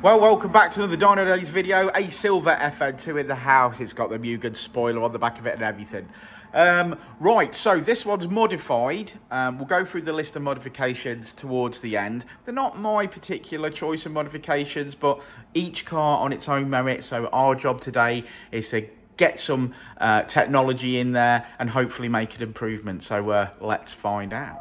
Well, welcome back to another Dynodaze video. A silver Fn2 in the house. It's got the new good spoiler on the back of it and everything. Right, so this one's modified. We'll go through the list of modifications towards the end. They're not my particular choice of modifications, but each car on its own merit. So our job today is to get some technology in there and hopefully make an improvement. So let's find out.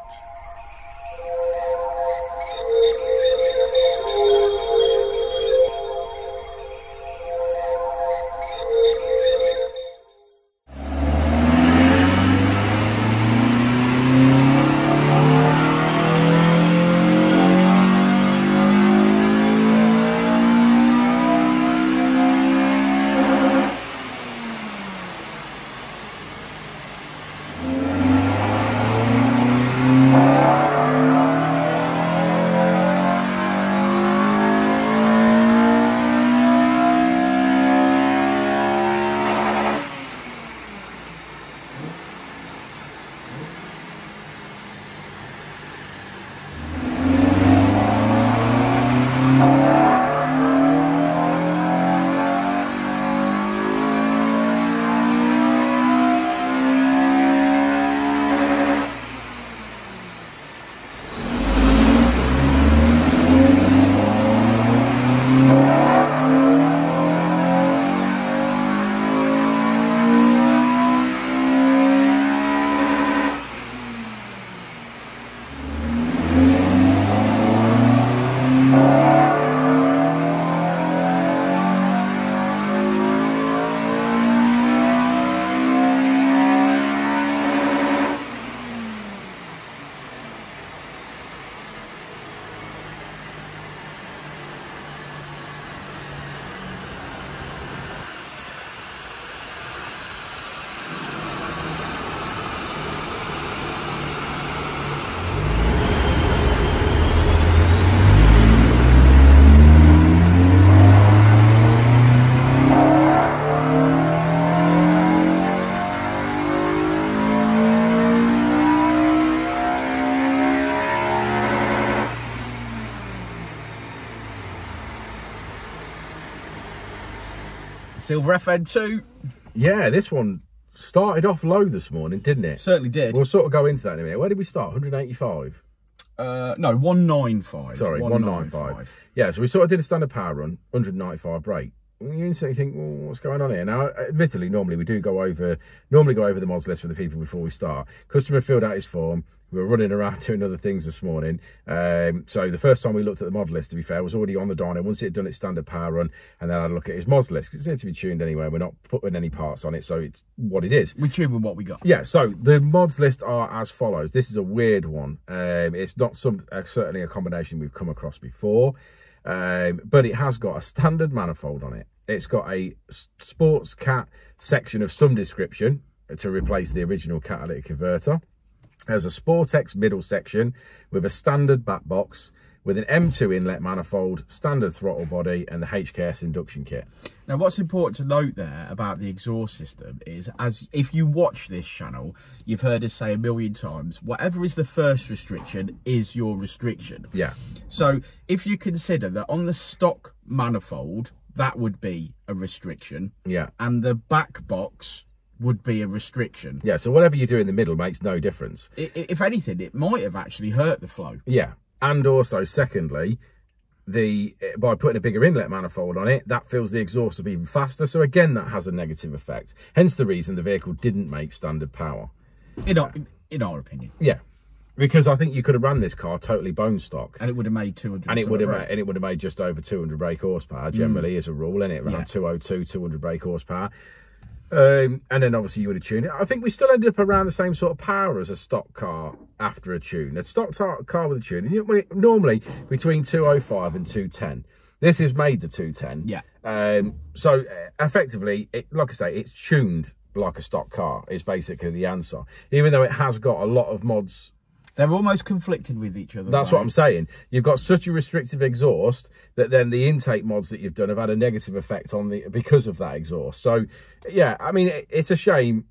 Silver Fn2. Yeah, this one started off low this morning, didn't it? Certainly did. We'll sort of go into that in a minute. Where did we start? 185? No, 195. Sorry, 195. Yeah, so we sort of did a standard power run, 195 brake. You instantly think, well, what's going on here? Now, admittedly, normally we do go over the mods list with the people before we start. Customer filled out his form. We were running around doing other things this morning. So the first time we looked at the mod list, to be fair, was already on the dyno. Once it had done its standard power run, and then I had a look at his mods list, because it's there to be tuned anyway. We're not putting any parts on it, so it's what it is. We tune with what we got. Yeah, so the mods list are as follows. This is a weird one. It's not certainly a combination we've come across before. But it has got a standard manifold on it. It's got a sports cat section of some description to replace the original catalytic converter. There's a Sportex middle section with a standard back box with an M2 inlet manifold, standard throttle body, and the HKS induction kit. Now, what's important to note there about the exhaust system is, if you watch this channel, you've heard us say a million times, whatever is the first restriction is your restriction. Yeah. So if you consider that on the stock manifold, that would be a restriction. Yeah. And the back box would be a restriction. Yeah, so whatever you do in the middle makes no difference. If anything, it might have actually hurt the flow. Yeah. And also, secondly, by putting a bigger inlet manifold on it, that fills the exhaust up even faster. So again, that has a negative effect. Hence the reason the vehicle didn't make standard power. In our opinion. Yeah. Because I think you could have run this car totally bone stock, and it would have made 200. And it would have made just over 200 brake horsepower. Generally, as a rule, isn't it? Around 202, 200 brake horsepower. And then obviously you would have tuned it. I think we still ended up around the same sort of power as a stock car after a tune. A stock car with a tune, normally between 205 and 210. This is made the 210. Yeah. So effectively, like I say, it's tuned like a stock car is basically the answer. Even though it has got a lot of mods. They're almost conflicting with each other. That's what I'm saying. You've got such a restrictive exhaust that then the intake mods that you've done have had a negative effect on because of that exhaust. So, yeah, I mean, it's a shame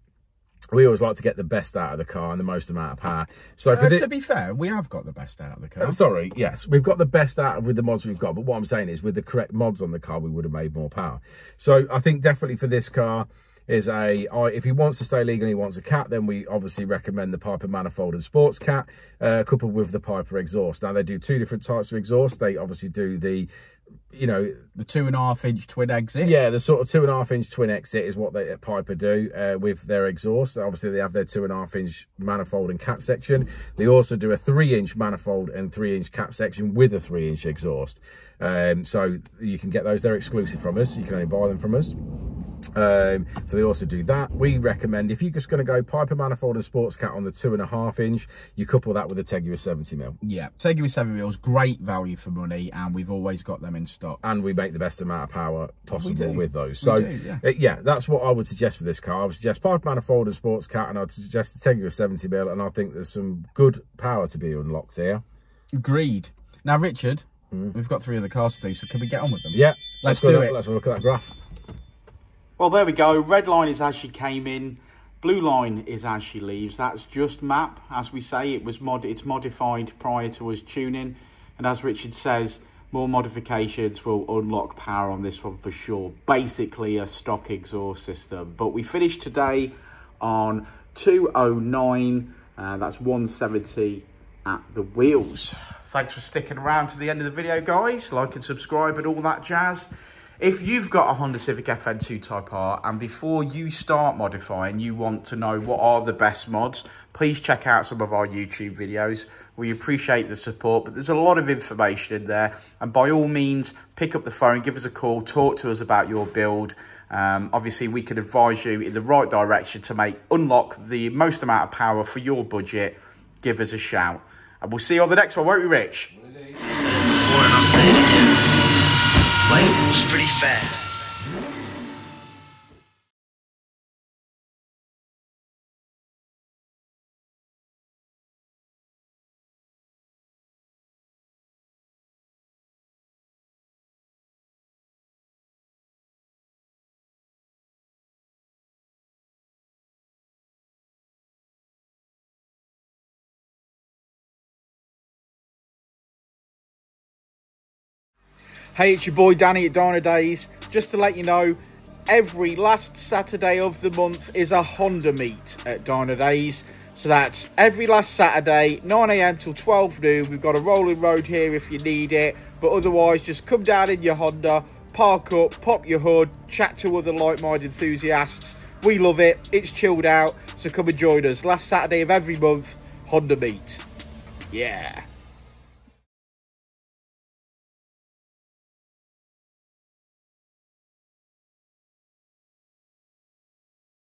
we always like to get the best out of the car and the most amount of power. So for to be fair, we have got the best out of the car. Sorry, yes, we've got the best out with the mods we've got, but what I'm saying is with the correct mods on the car, we would have made more power. So I think definitely for this car, is if he wants to stay legal and he wants a cat, then we obviously recommend the Piper manifold and sports cat, coupled with the Piper exhaust. Now they do two different types of exhaust. They obviously do the, you know, the 2.5-inch twin exit. Yeah, the sort of 2.5-inch twin exit is what they at Piper do with their exhaust. Obviously they have their 2.5-inch manifold and cat section. They also do a 3-inch manifold and 3-inch cat section with a 3-inch exhaust. So you can get those. They're exclusive from us. You can only buy them from us. So they also do that. We recommend, if you're just going to go Piper manifold and sports cat on the 2.5-inch, you couple that with a Tegua 70mm. Yeah, Tegua 70mm, great value for money, and we've always got them in stock. And we make the best amount of power possible with those. So yeah, that's what I would suggest for this car. I would suggest Piper manifold and sports cat, and I'd suggest the Tegua 70mm, and I think there's some good power to be unlocked here. Agreed. Now, Richard, we've got 3 other cars to do, so can we get on with them? Yeah, let's do it. Let's have a look at that graph. Well, there we go. Red line is as she came in. Blue line is as she leaves. That's just map. As we say, it's modified prior to us tuning. And as Richard says, more modifications will unlock power on this one for sure. Basically a stock exhaust system. But we finished today on 209. That's 170 at the wheels. Thanks for sticking around to the end of the video, guys. Like and subscribe and all that jazz. If you've got a Honda Civic Fn2 Typer and before you start modifying, you want to know what are the best mods, please check out some of our YouTube videos. We appreciate the support, but there's a lot of information in there. And by all means, pick up the phone, give us a call, talk to us about your build. Obviously, we can advise you in the right direction to unlock the most amount of power for your budget. Give us a shout. And we'll see you on the next one, won't we, Rich? I said it before and I'll say it again. Life moves pretty fast. Hey, it's your boy Danny at Dynodaze. Just to let you know, every last Saturday of the month is a Honda meet at Dynodaze. So that's every last Saturday, 9 AM till 12 noon. We've got a rolling road here if you need it. But otherwise, just come down in your Honda, park up, pop your hood, chat to other like-minded enthusiasts. We love it. It's chilled out. So come and join us. Last Saturday of every month, Honda meet. Yeah.